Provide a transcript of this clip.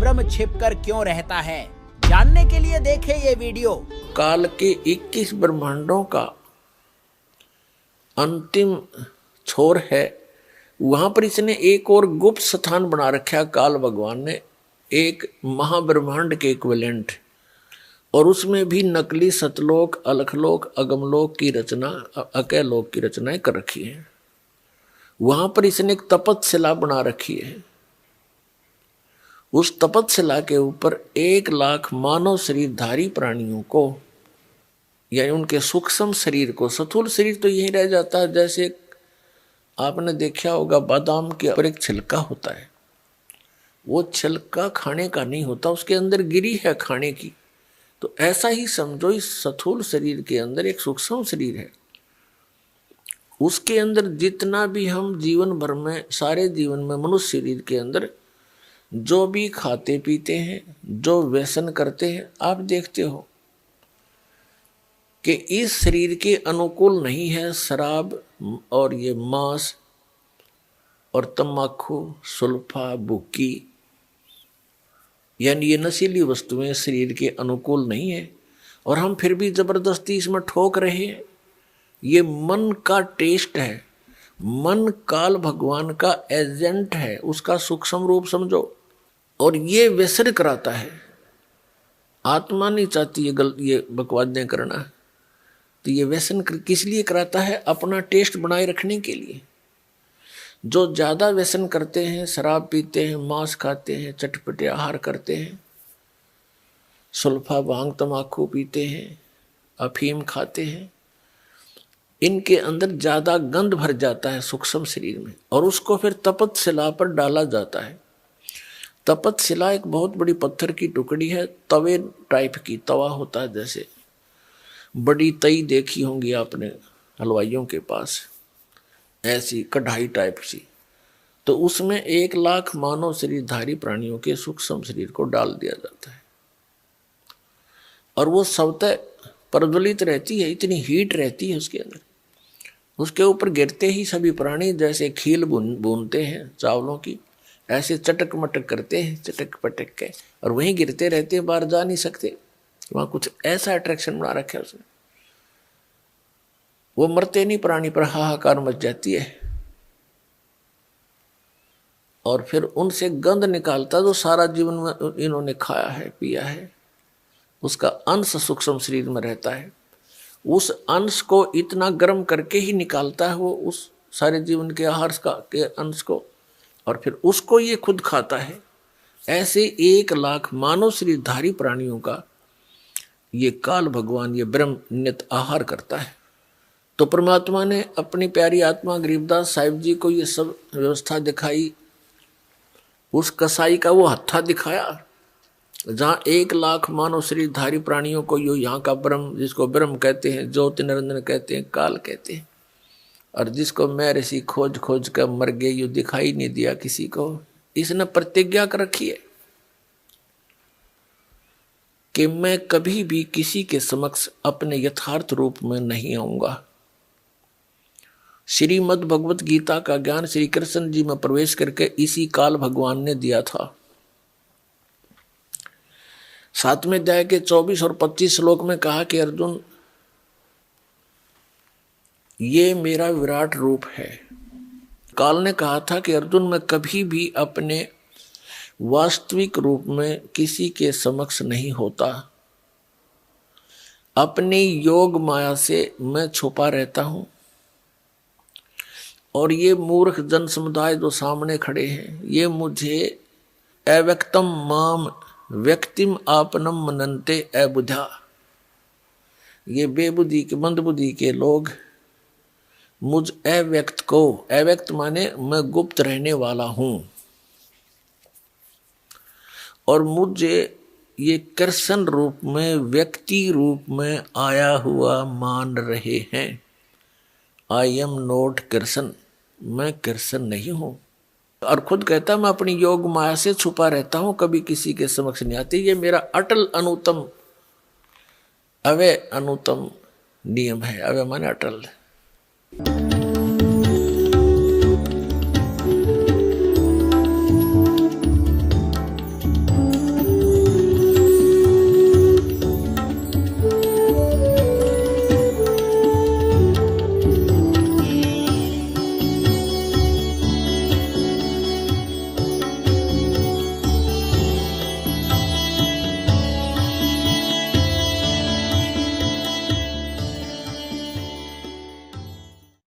ब्रह्म छिपकर क्यों रहता है, जानने के लिए देखें ये वीडियो। काल के 21 ब्रह्मांडों का अंतिम छोर है, वहां पर इसने एक और गुप्त स्थान बना रखा। काल भगवान ने एक महाब्रह्मांड के इक्विवेलेंट, और उसमें भी नकली सतलोक, अलखलोक, अगमलोक की रचना, अकैलोक की रचनाएं कर रखी है। वहां पर इसने एक तपतशिला बना रखी है। उस तपतशिला के ऊपर 1 लाख मानव शरीरधारी प्राणियों को, यानी उनके सूक्ष्म शरीर को, स्थूल शरीर तो यही रह जाता है। जैसे आपने देखा होगा बादाम के ऊपर एक छिलका होता है, वो छिलका खाने का नहीं होता, उसके अंदर गिरी है खाने की। तो ऐसा ही समझो, इस स्थूल शरीर के अंदर एक सूक्ष्म शरीर है। उसके अंदर जितना भी हम जीवन भर में, सारे जीवन में मनुष्य शरीर के अंदर जो भी खाते पीते हैं, जो व्यसन करते हैं, आप देखते हो कि इस शरीर के अनुकूल नहीं है शराब और ये मांस और तम्बाकू, सुल्फा, बुक्की, यानी ये नशीली वस्तुएं शरीर के अनुकूल नहीं है, और हम फिर भी जबरदस्ती इसमें ठोक रहे हैं। ये मन का टेस्ट है। मन काल भगवान का एजेंट है, उसका सूक्ष्म रूप समझो, और ये व्यसन कराता है। आत्मा नहीं चाहती ये बकवादें करना, तो ये व्यसन किस लिए कराता है? अपना टेस्ट बनाए रखने के लिए। जो ज्यादा व्यसन करते हैं, शराब पीते हैं, मांस खाते हैं, चटपटे आहार करते हैं, सुल्फा, भांग, तम्बाकू पीते हैं, अफीम खाते हैं, इनके अंदर ज्यादा गंध भर जाता है सूक्ष्म शरीर में, और उसको फिर तपतशिला पर डाला जाता है। तपतशिला एक बहुत बड़ी पत्थर की टुकड़ी है, तवे टाइप की, तवा होता है जैसे, बड़ी तई देखी होंगी आपने हलवाइयों के पास, ऐसी कढ़ाई टाइप सी। तो उसमें 1 लाख मानव शरीरधारी प्राणियों के सूक्ष्म शरीर को डाल दिया जाता है, और वो स्वतः प्रज्वलित रहती है, इतनी हीट रहती है उसके अंदर। उसके ऊपर गिरते ही सभी प्राणी जैसे खील भूनते हैं चावलों की, ऐसे चटक मटक करते हैं, चटक पटक के, और वहीं गिरते रहते हैं, बाहर जा नहीं सकते। वहां कुछ ऐसा अट्रैक्शन बना रखा है उसने। वो मरते नहीं प्राणी, पर हाहाकार मच जाती है, और फिर उनसे गंध निकालता जो सारा जीवन में इन्होंने खाया है, पिया है, उसका अंश सूक्ष्म शरीर में रहता है। उस अंश को इतना गर्म करके ही निकालता है वो, उस सारे जीवन के आहार के अंश को, और फिर उसको ये खुद खाता है। ऐसे 1 लाख मानव शरीरधारी प्राणियों का ये काल भगवान, ये ब्रह्म नित आहार करता है। तो परमात्मा ने अपनी प्यारी आत्मा गरीबदास साहिब जी को ये सब व्यवस्था दिखाई। उस कसाई का वो हत्था दिखाया, जहाँ 1 लाख मानव शरीरधारी प्राणियों को यो यहाँ का ब्रह्म, जिसको ब्रह्म कहते हैं, ज्योति निरंजन कहते हैं, काल कहते हैं, और जिसको मैं ऋषि खोज खोज कर मर गए, यो दिखाई नहीं दिया किसी को। इसने प्रतिज्ञा कर रखी है कि मैं कभी भी किसी के समक्ष अपने यथार्थ रूप में नहीं आऊंगा। श्रीमद् भगवत गीता का ज्ञान श्री कृष्ण जी में प्रवेश करके इसी काल भगवान ने दिया था। 7वें अध्याय के 24 और 25 श्लोक में कहा कि अर्जुन, ये मेरा विराट रूप है। काल ने कहा था कि अर्जुन, मैं कभी भी अपने वास्तविक रूप में किसी के समक्ष नहीं होता। अपनी योग माया से मैं छुपा रहता हूं, और ये मूर्ख जन समुदाय जो सामने खड़े हैं, ये मुझे अव्यक्तम माम व्यक्तिम आपनम मनन्ते अबुधा, ये बेबुद्धि के, मंदबुद्धि के लोग मुझ अव्यक्त को, अव्यक्त माने मैं गुप्त रहने वाला हूं, और मुझे ये कृष्ण रूप में, व्यक्ति रूप में आया हुआ मान रहे हैं। आई एम नॉट कृष्ण, मैं कृष्ण नहीं हूं। और खुद कहता मैं अपनी योग माया से छुपा रहता हूं, कभी किसी के समक्ष नहीं आती। ये मेरा अटल अनुतम, अव्यय अनुतम नियम है। अव्यय माने अटल।